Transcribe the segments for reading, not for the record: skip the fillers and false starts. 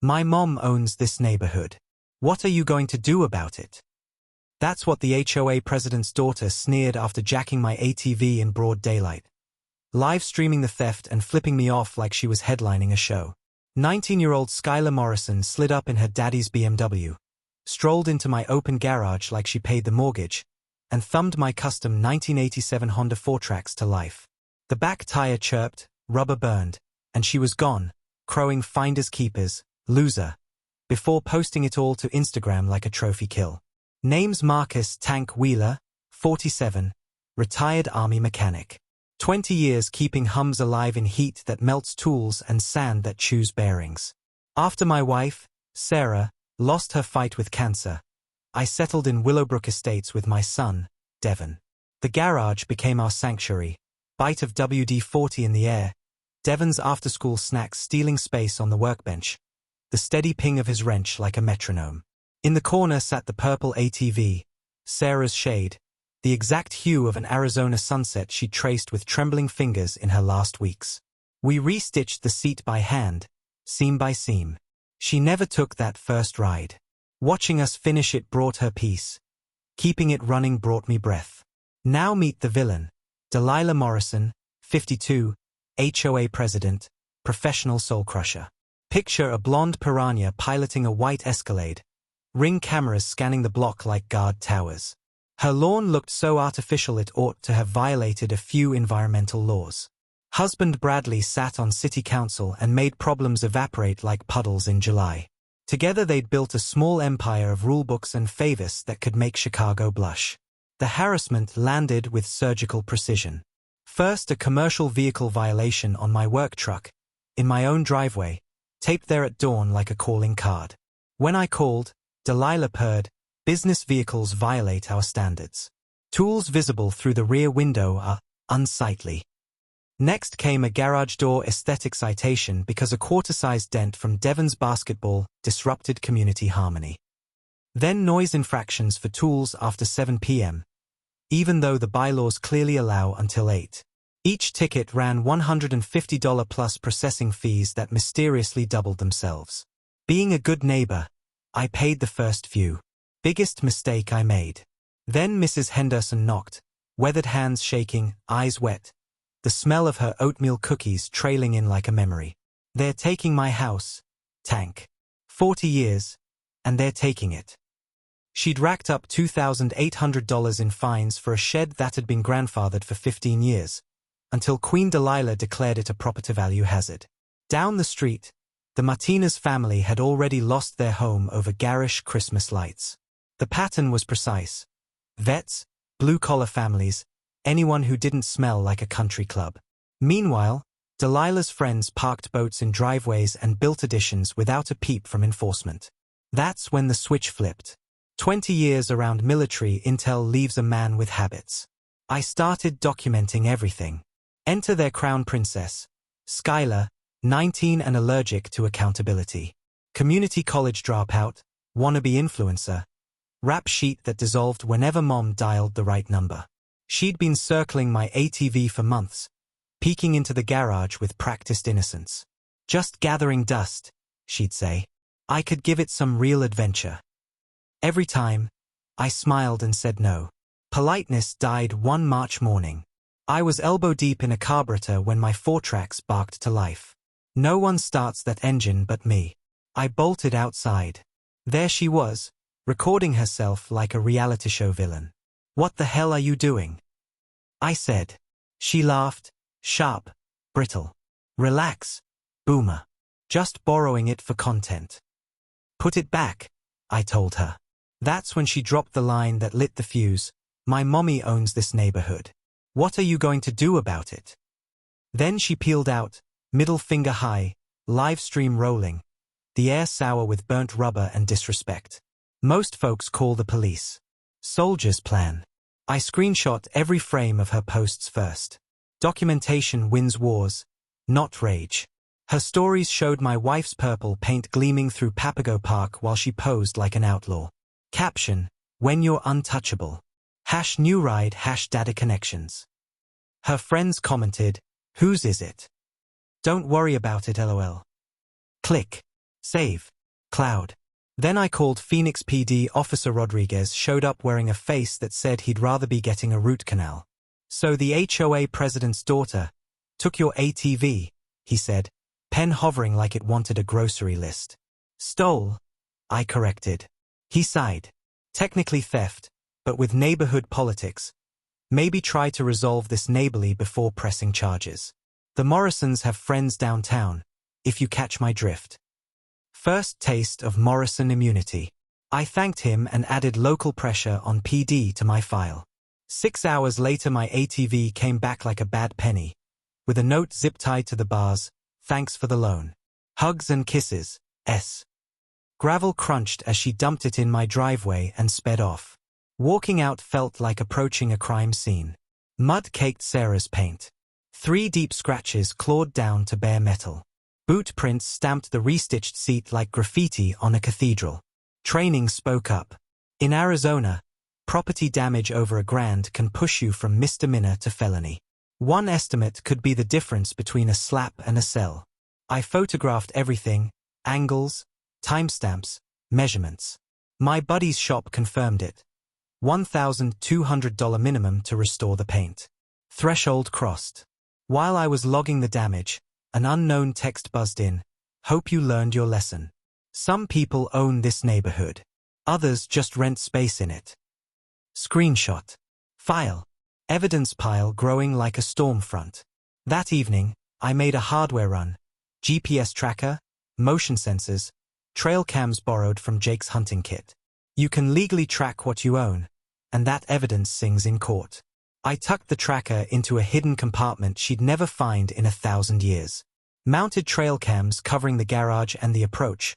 My mom owns this neighborhood. What are you going to do about it? That's what the HOA president's daughter sneered after jacking my ATV in broad daylight, live streaming the theft and flipping me off like she was headlining a show. 19-year-old Skylar Morrison slid up in her daddy's BMW, strolled into my open garage like she paid the mortgage, and thumbed my custom 1987 Honda 4Trax to life. The back tire chirped, rubber burned, and she was gone, crowing finders keepers, loser, before posting it all to Instagram like a trophy kill. Name's Marcus Tank Wheeler, 47, retired Army mechanic. 20 years keeping hums alive in heat that melts tools and sand that chews bearings. After my wife, Sarah, lost her fight with cancer, I settled in Willowbrook Estates with my son, Devon. The garage became our sanctuary, bite of WD-40 in the air, Devon's after-school snacks stealing space on the workbench, the steady ping of his wrench like a metronome. In the corner sat the purple ATV, Sarah's shade, the exact hue of an Arizona sunset she traced with trembling fingers in her last weeks. We restitched the seat by hand, seam by seam. She never took that first ride. Watching us finish it brought her peace. Keeping it running brought me breath. Now meet the villain, Delilah Morrison, 52, HOA president, professional soul crusher. Picture a blonde piranha piloting a white Escalade, Ring cameras scanning the block like guard towers. Her lawn looked so artificial it ought to have violated a few environmental laws. Husband Bradley sat on city council and made problems evaporate like puddles in July. Together they'd built a small empire of rulebooks and favors that could make Chicago blush. The harassment landed with surgical precision. First, a commercial vehicle violation on my work truck, in my own driveway, taped there at dawn like a calling card. When I called, Delilah purred, "Business vehicles violate our standards. Tools visible through the rear window are unsightly." Next came a garage door aesthetic citation because a quarter-sized dent from Devon's basketball disrupted community harmony. Then noise infractions for tools after 7 p.m., even though the bylaws clearly allow until 8. Each ticket ran $150 plus processing fees that mysteriously doubled themselves. Being a good neighbor, I paid the first few. Biggest mistake I made. Then Mrs. Henderson knocked, weathered hands shaking, eyes wet, the smell of her oatmeal cookies trailing in like a memory. "They're taking my house, Tank. 40 years, and they're taking it." She'd racked up $2,800 in fines for a shed that had been grandfathered for 15 years, until Queen Delilah declared it a property-value hazard. Down the street, the Martinez family had already lost their home over garish Christmas lights. The pattern was precise. Vets, blue-collar families, anyone who didn't smell like a country club. Meanwhile, Delilah's friends parked boats in driveways and built additions without a peep from enforcement. That's when the switch flipped. 20 years around military intel leaves a man with habits. I started documenting everything. Enter their crown princess, Skylar, 19 and allergic to accountability. Community college dropout, wannabe influencer. Rap sheet that dissolved whenever mom dialed the right number. She'd been circling my ATV for months, peeking into the garage with practiced innocence. "Just gathering dust," she'd say. I could give it some real adventure. Every time, I smiled and said no. Politeness died one March morning. I was elbow-deep in a carburetor when my 4Trax barked to life. No one starts that engine but me. I bolted outside. There she was, recording herself like a reality show villain. "What the hell are you doing?" I said. She laughed, sharp, brittle. "Relax, boomer. Just borrowing it for content." "Put it back," I told her. That's when she dropped the line that lit the fuse. "My mommy owns this neighborhood. What are you going to do about it?" Then she peeled out, middle finger high, live stream rolling, the air sour with burnt rubber and disrespect. "Most folks call the police. Soldier's plan." I screenshot every frame of her posts first. Documentation wins wars, not rage. Her stories showed my wife's purple paint gleaming through Papago Park while she posed like an outlaw. Caption, "When you're untouchable." #new ride #data connections. Her friends commented, "Whose is it? Don't worry about it, lol." Click. Save. Cloud. Then I called Phoenix PD. Officer Rodriguez showed up wearing a face that said he'd rather be getting a root canal. So the HOA president's daughter took your ATV, he said, pen hovering like it wanted a grocery list. Stole, I corrected. He sighed. Technically theft, but with neighborhood politics. Maybe try to resolve this neighborly before pressing charges. The Morrisons have friends downtown, if you catch my drift. First taste of Morrison immunity. I thanked him and added local pressure on PD to my file. 6 hours later my ATV came back like a bad penny, with a note zip-tied to the bars, thanks for the loan. Hugs and kisses, S. Gravel crunched as she dumped it in my driveway and sped off. Walking out felt like approaching a crime scene. Mud caked Sarah's paint. 3 deep scratches clawed down to bare metal. Boot prints stamped the restitched seat like graffiti on a cathedral. Training spoke up. In Arizona, property damage over $1,000 can push you from misdemeanor to felony. One estimate could be the difference between a slap and a cell. I photographed everything, angles, timestamps, measurements. My buddy's shop confirmed it. $1,200 minimum to restore the paint. Threshold crossed. While I was logging the damage, an unknown text buzzed in. Hope you learned your lesson. Some people own this neighborhood. Others just rent space in it. Screenshot. File. Evidence pile growing like a storm front. That evening, I made a hardware run. GPS tracker, motion sensors, trail cams borrowed from Jake's hunting kit. You can legally track what you own, and that evidence sings in court. I tucked the tracker into a hidden compartment she'd never find in 1,000 years. Mounted trail cams covering the garage and the approach.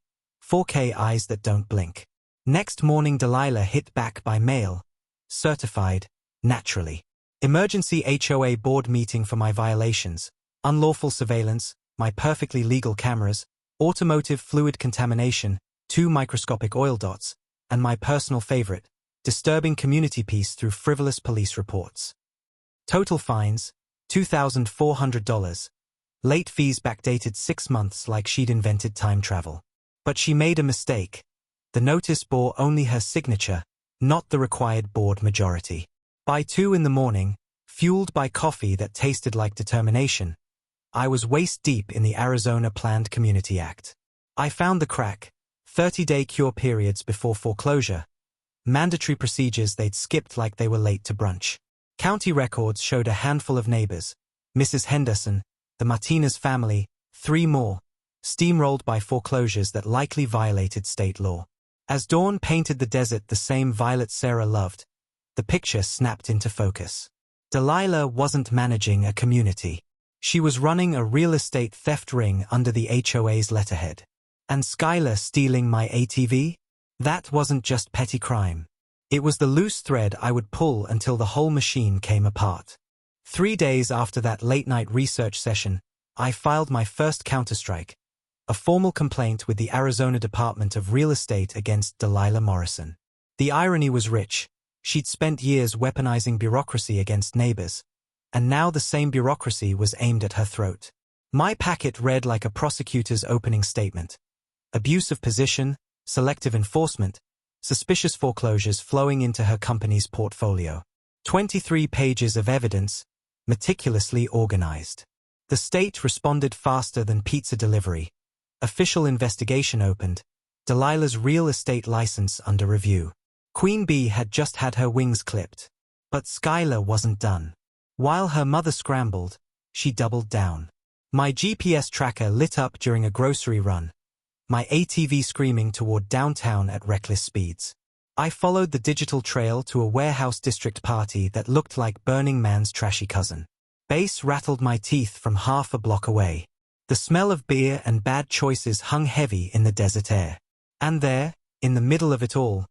4K eyes that don't blink. Next morning Delilah hit back by mail. Certified, naturally. Emergency HOA board meeting for my violations. Unlawful surveillance, my perfectly legal cameras, automotive fluid contamination, 2 microscopic oil dots, and my personal favorite, disturbing community peace through frivolous police reports. Total fines, $2,400. Late fees backdated 6 months like she'd invented time travel. But she made a mistake. The notice bore only her signature, not the required board majority. By 2 in the morning, fueled by coffee that tasted like determination, I was waist-deep in the Arizona Planned Community Act. I found the crack. 30-day cure periods before foreclosure. Mandatory procedures they'd skipped like they were late to brunch. County records showed a handful of neighbors. Mrs. Henderson, the Martinez family, 3 more, steamrolled by foreclosures that likely violated state law. As dawn painted the desert the same violet Sarah loved, the picture snapped into focus. Delilah wasn't managing a community. She was running a real estate theft ring under the HOA's letterhead. And Skylar stealing my ATV? That wasn't just petty crime. It was the loose thread I would pull until the whole machine came apart. 3 days after that late-night research session, I filed my first counterstrike, a formal complaint with the Arizona Department of Real Estate against Delilah Morrison. The irony was rich. She'd spent years weaponizing bureaucracy against neighbors, and now the same bureaucracy was aimed at her throat. My packet read like a prosecutor's opening statement. Abuse of position, selective enforcement, suspicious foreclosures flowing into her company's portfolio. 23 pages of evidence, meticulously organized. The state responded faster than pizza delivery. Official investigation opened. Delilah's real estate license under review. Queen Bee had just had her wings clipped. But Skylar wasn't done. While her mother scrambled, she doubled down. My GPS tracker lit up during a grocery run. My ATV screaming toward downtown at reckless speeds. I followed the digital trail to a warehouse district party that looked like Burning Man's trashy cousin. Bass rattled my teeth from half a block away. The smell of beer and bad choices hung heavy in the desert air. And there, in the middle of it all,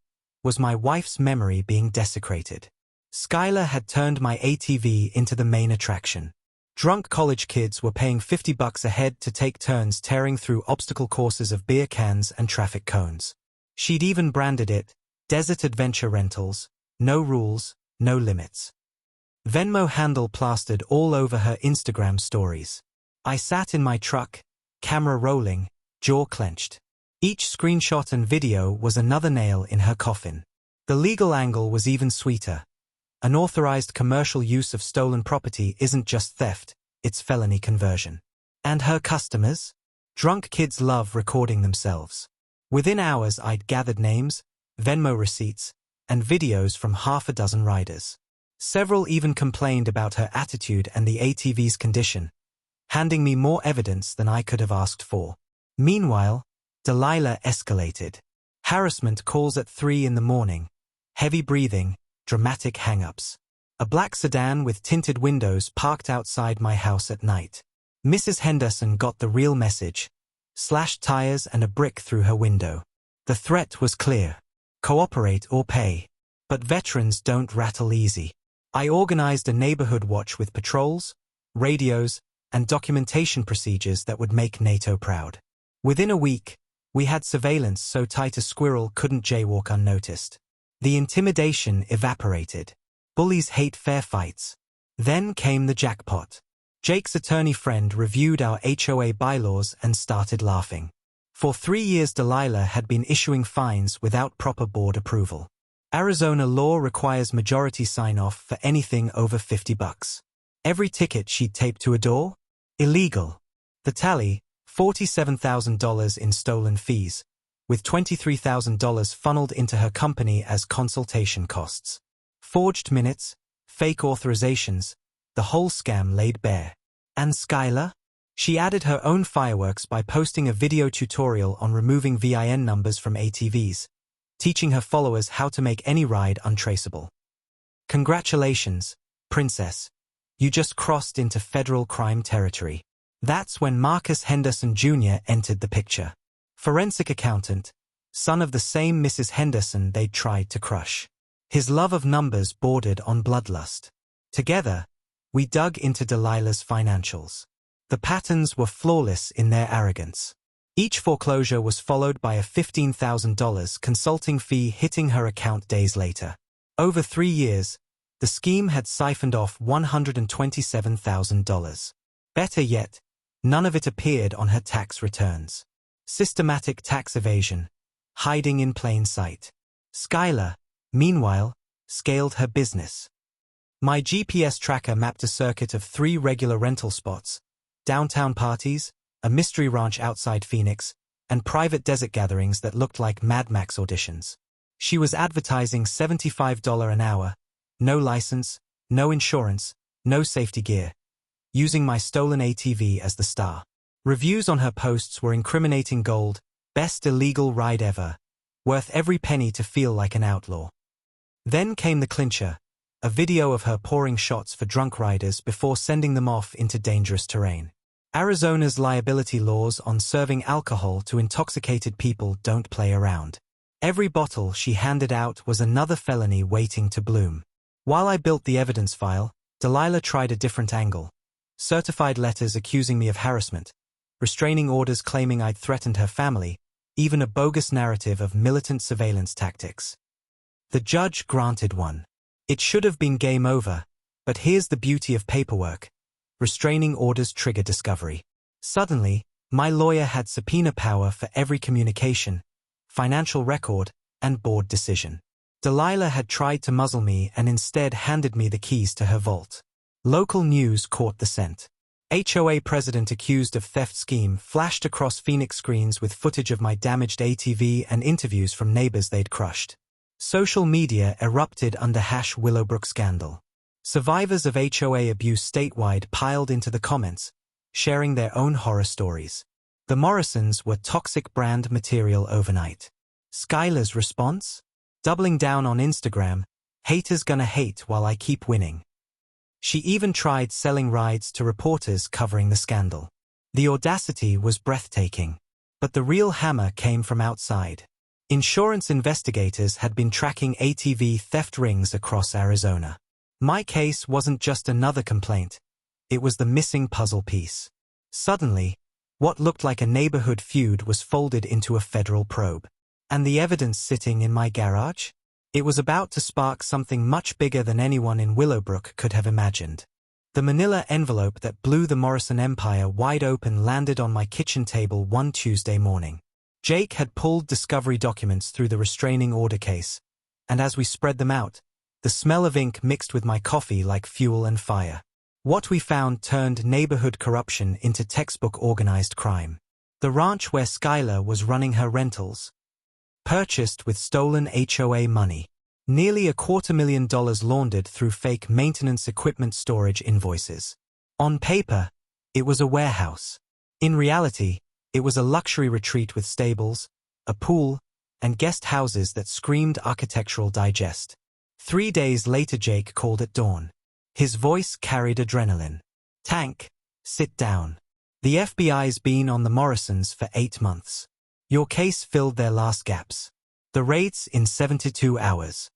was my wife's memory being desecrated. Skylar had turned my ATV into the main attraction. Drunk college kids were paying $50 a head to take turns tearing through obstacle courses of beer cans and traffic cones. She'd even branded it, Desert Adventure Rentals, no rules, no limits. Venmo handle plastered all over her Instagram stories. I sat in my truck, camera rolling, jaw clenched. Each screenshot and video was another nail in her coffin. The legal angle was even sweeter. Unauthorized commercial use of stolen property isn't just theft, it's felony conversion. And her customers? Drunk kids love recording themselves. Within hours I'd gathered names, Venmo receipts, and videos from half a dozen riders. Several even complained about her attitude and the ATV's condition, handing me more evidence than I could have asked for. Meanwhile, Delilah escalated. Harassment calls at 3 in the morning, heavy breathing, dramatic hang-ups. A black sedan with tinted windows parked outside my house at night. Mrs. Henderson got the real message. Slashed tires and a brick through her window. The threat was clear. Cooperate or pay. But veterans don't rattle easy. I organized a neighborhood watch with patrols, radios, and documentation procedures that would make NATO proud. Within a week, we had surveillance so tight a squirrel couldn't jaywalk unnoticed. The intimidation evaporated. Bullies hate fair fights. Then came the jackpot. Jake's attorney friend reviewed our HOA bylaws and started laughing. For 3 years Delilah had been issuing fines without proper board approval. Arizona law requires majority sign-off for anything over $50. Every ticket she'd taped to a door? Illegal. The tally, $47,000 in stolen fees, with $23,000 funneled into her company as consultation costs. Forged minutes, fake authorizations, the whole scam laid bare. And Skylar? She added her own fireworks by posting a video tutorial on removing VIN numbers from ATVs, teaching her followers how to make any ride untraceable. Congratulations, princess. You just crossed into federal crime territory. That's when Marcus Henderson Jr. entered the picture. Forensic accountant, son of the same Mrs. Henderson they'd tried to crush. His love of numbers bordered on bloodlust. Together, we dug into Delilah's financials. The patterns were flawless in their arrogance. Each foreclosure was followed by a $15,000 consulting fee hitting her account days later. Over 3 years, the scheme had siphoned off $127,000. Better yet, none of it appeared on her tax returns. Systematic tax evasion, hiding in plain sight. Skylar, meanwhile, scaled her business. My GPS tracker mapped a circuit of 3 regular rental spots, downtown parties, a mystery ranch outside Phoenix, and private desert gatherings that looked like Mad Max auditions. She was advertising $75 an hour, no license, no insurance, no safety gear, using my stolen ATV as the star. Reviews on her posts were incriminating gold, best illegal ride ever, worth every penny to feel like an outlaw. Then came the clincher, a video of her pouring shots for drunk riders before sending them off into dangerous terrain. Arizona's liability laws on serving alcohol to intoxicated people don't play around. Every bottle she handed out was another felony waiting to bloom. While I built the evidence file, Delilah tried a different angle. Certified letters accusing me of harassment, restraining orders claiming I'd threatened her family, even a bogus narrative of militant surveillance tactics. The judge granted one. It should have been game over, but here's the beauty of paperwork. Restraining orders trigger discovery. Suddenly, my lawyer had subpoena power for every communication, financial record, and board decision. Delilah had tried to muzzle me and instead handed me the keys to her vault. Local news caught the scent. HOA president accused of theft scheme flashed across Phoenix screens with footage of my damaged ATV and interviews from neighbors they'd crushed. Social media erupted under #Willowbrook scandal. Survivors of HOA abuse statewide piled into the comments, sharing their own horror stories. The Morrisons were toxic brand material overnight. Skylar's response? Doubling down on Instagram, haters gonna hate while I keep winning. She even tried selling rides to reporters covering the scandal. The audacity was breathtaking. But the real hammer came from outside. Insurance investigators had been tracking ATV theft rings across Arizona. My case wasn't just another complaint. It was the missing puzzle piece. Suddenly, what looked like a neighborhood feud was folded into a federal probe. And the evidence sitting in my garage? It was about to spark something much bigger than anyone in Willowbrook could have imagined. The manila envelope that blew the Morrison empire wide open landed on my kitchen table one Tuesday morning. Jake had pulled discovery documents through the restraining order case, and as we spread them out, the smell of ink mixed with my coffee like fuel and fire. What we found turned neighborhood corruption into textbook organized crime. The ranch where Skylar was running her rentals, purchased with stolen HOA money. Nearly $250,000 laundered through fake maintenance equipment storage invoices. On paper, it was a warehouse. In reality, it was a luxury retreat with stables, a pool, and guest houses that screamed Architectural Digest. 3 days later, Jake called at dawn. His voice carried adrenaline. "Tank, sit down. The FBI's been on the Morrisons for 8 months. Your case filled their last gaps. The raids in 72 hours.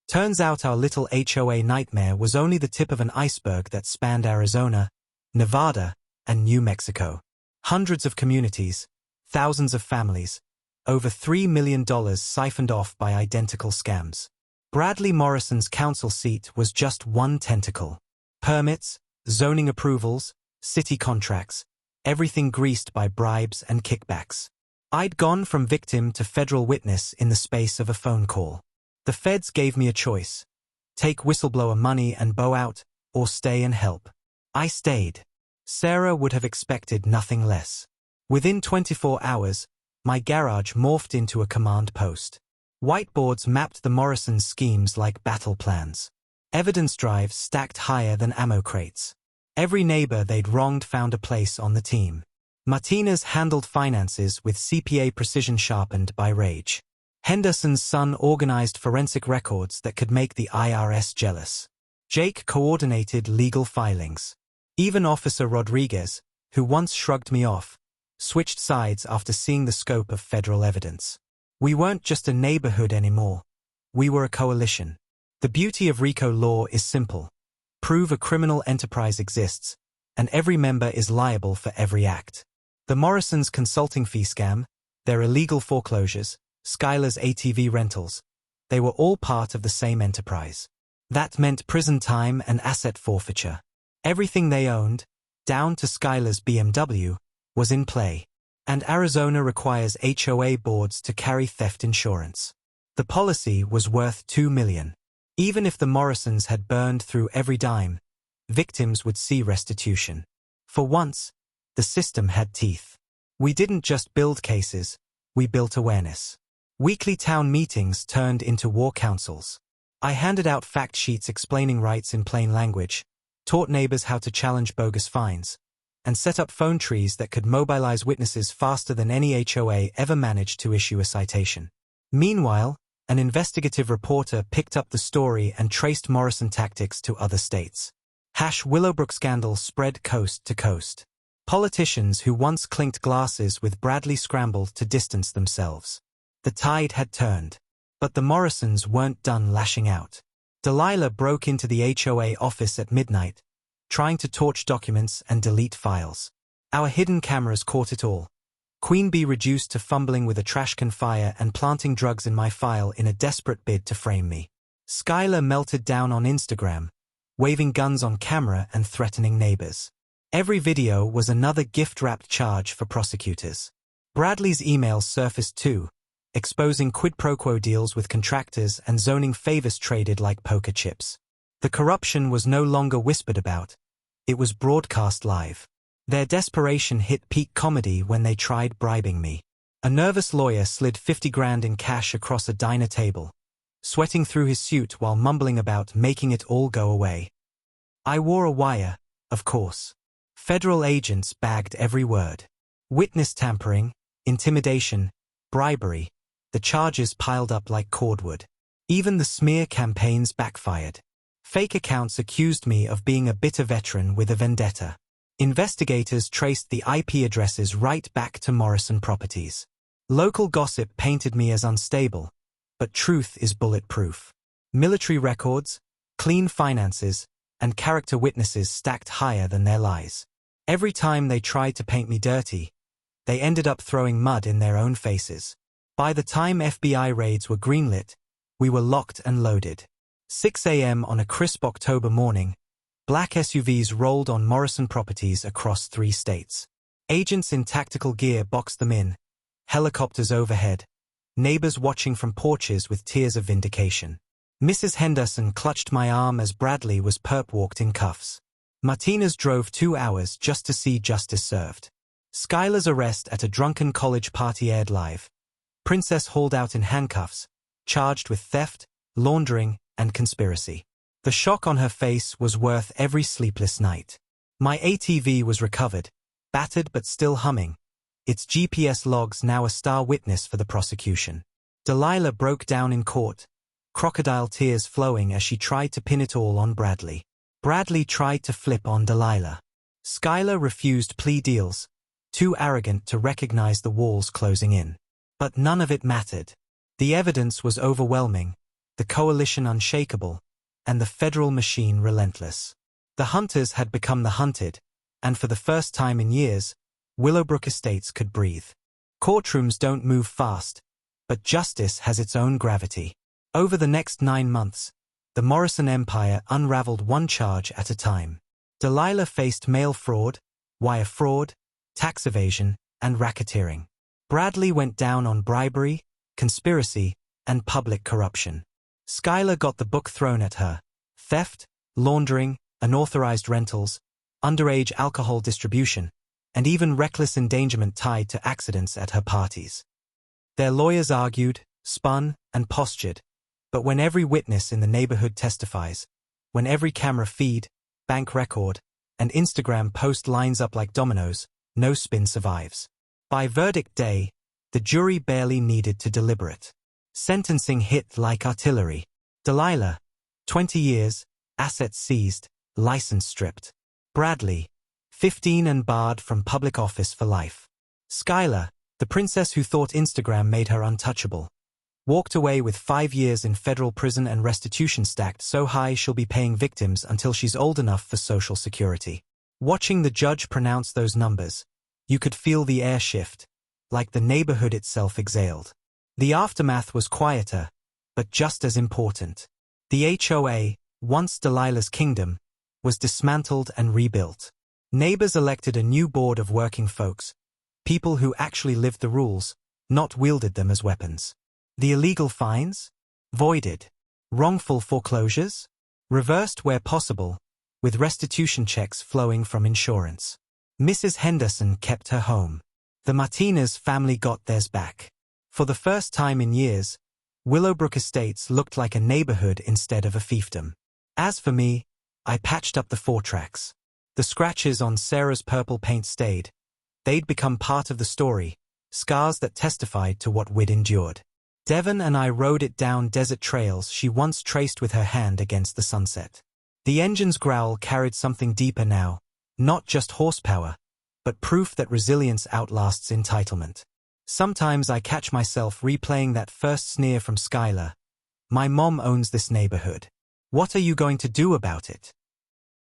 Turns out our little HOA nightmare was only the tip of an iceberg that spanned Arizona, Nevada, and New Mexico. Hundreds of communities, thousands of families, over $3 million siphoned off by identical scams. Bradley Morrison's council seat was just one tentacle. Permits, zoning approvals, city contracts, everything greased by bribes and kickbacks. I'd gone from victim to federal witness in the space of a phone call. The feds gave me a choice. Take whistleblower money and bow out, or stay and help. I stayed. Sarah would have expected nothing less. Within 24 hours, my garage morphed into a command post. Whiteboards mapped the Morrisons' schemes like battle plans. Evidence drives stacked higher than ammo crates. Every neighbor they'd wronged found a place on the team. Martinez handled finances with CPA precision sharpened by rage. Henderson's son organized forensic records that could make the IRS jealous. Jake coordinated legal filings. Even Officer Rodriguez, who once shrugged me off, switched sides after seeing the scope of federal evidence. We weren't just a neighborhood anymore. We were a coalition. The beauty of RICO law is simple. Prove a criminal enterprise exists, and every member is liable for every act. The Morrisons' consulting fee scam, their illegal foreclosures, Skylar's ATV rentals, they were all part of the same enterprise. That meant prison time and asset forfeiture. Everything they owned, down to Skylar's BMW, was in play. And Arizona requires HOA boards to carry theft insurance. The policy was worth $2 million. Even if the Morrisons had burned through every dime, victims would see restitution. For once, the system had teeth. We didn't just build cases, we built awareness. Weekly town meetings turned into war councils. I handed out fact sheets explaining rights in plain language, taught neighbors how to challenge bogus fines, and set up phone trees that could mobilize witnesses faster than any HOA ever managed to issue a citation. Meanwhile, an investigative reporter picked up the story and traced Morrison tactics to other states. Willowbrook scandal spread coast to coast. Politicians who once clinked glasses with Bradley scrambled to distance themselves. The tide had turned. But the Morrisons weren't done lashing out. Delilah broke into the HOA office at midnight, trying to torch documents and delete files. Our hidden cameras caught it all. Queen Bee reduced to fumbling with a trash can fire and planting drugs in my file in a desperate bid to frame me. Skylar melted down on Instagram, waving guns on camera and threatening neighbors. Every video was another gift-wrapped charge for prosecutors. Bradley's emails surfaced too, exposing quid pro quo deals with contractors and zoning favors traded like poker chips. The corruption was no longer whispered about. It was broadcast live. Their desperation hit peak comedy when they tried bribing me. A nervous lawyer slid $50,000 in cash across a diner table, sweating through his suit while mumbling about making it all go away. I wore a wire, of course. Federal agents bagged every word. Witness tampering, intimidation, bribery. The charges piled up like cordwood. Even the smear campaigns backfired. Fake accounts accused me of being a bitter veteran with a vendetta. Investigators traced the IP addresses right back to Morrison properties. Local gossip painted me as unstable, but truth is bulletproof. Military records, clean finances, and character witnesses stacked higher than their lies. Every time they tried to paint me dirty, they ended up throwing mud in their own faces. By the time FBI raids were greenlit, we were locked and loaded. 6 a.m. on a crisp October morning, black SUVs rolled on Morrison properties across 3 states. Agents in tactical gear boxed them in, helicopters overhead, neighbors watching from porches with tears of vindication. Mrs. Henderson clutched my arm as Bradley was perp-walked in cuffs. Martinez drove 2 hours just to see justice served. Skylar's arrest at a drunken college party aired live. Princess hauled out in handcuffs, charged with theft, laundering, and conspiracy. The shock on her face was worth every sleepless night. My ATV was recovered, battered but still humming, its GPS logs now a star witness for the prosecution. Delilah broke down in court, crocodile tears flowing as she tried to pin it all on Bradley. Bradley tried to flip on Delilah. Skylar refused plea deals, too arrogant to recognize the walls closing in. But none of it mattered. The evidence was overwhelming, the coalition unshakable, and the federal machine relentless. The hunters had become the hunted, and for the first time in years, Willowbrook Estates could breathe. Courtrooms don't move fast, but justice has its own gravity. Over the next 9 months, the Morrison empire unraveled one charge at a time. Delilah faced mail fraud, wire fraud, tax evasion, and racketeering. Bradley went down on bribery, conspiracy, and public corruption. Skylar got the book thrown at her: theft, laundering, unauthorized rentals, underage alcohol distribution, and even reckless endangerment tied to accidents at her parties. Their lawyers argued, spun, and postured, but when every witness in the neighborhood testifies, when every camera feed, bank record, and Instagram post lines up like dominoes, no spin survives. By verdict day, the jury barely needed to deliberate. Sentencing hit like artillery. Delilah, 20 years, assets seized, license stripped. Bradley, 15 and barred from public office for life. Skylar, the princess who thought Instagram made her untouchable, walked away with 5 years in federal prison and restitution stacked so high she'll be paying victims until she's old enough for Social Security. Watching the judge pronounce those numbers, you could feel the air shift, like the neighborhood itself exhaled. The aftermath was quieter, but just as important. The HOA, once Delilah's kingdom, was dismantled and rebuilt. Neighbors elected a new board of working folks, people who actually lived the rules, not wielded them as weapons. The illegal fines? Voided. Wrongful foreclosures? Reversed where possible, with restitution checks flowing from insurance. Mrs. Henderson kept her home. The Martinez family got theirs back. For the first time in years, Willowbrook Estates looked like a neighborhood instead of a fiefdom. As for me, I patched up the 4 tracks. The scratches on Sarah's purple paint stayed. They'd become part of the story, scars that testified to what we'd endured. Devon and I rode it down desert trails she once traced with her hand against the sunset. The engine's growl carried something deeper now, not just horsepower, but proof that resilience outlasts entitlement. Sometimes I catch myself replaying that first sneer from Skylar. My mom owns this neighborhood. What are you going to do about it?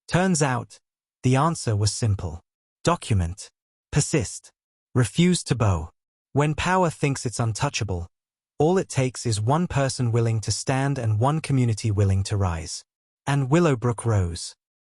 Turns out, the answer was simple. Document. Persist. Refuse to bow. When power thinks it's untouchable, all it takes is one person willing to stand and one community willing to rise. And Willowbrook rose.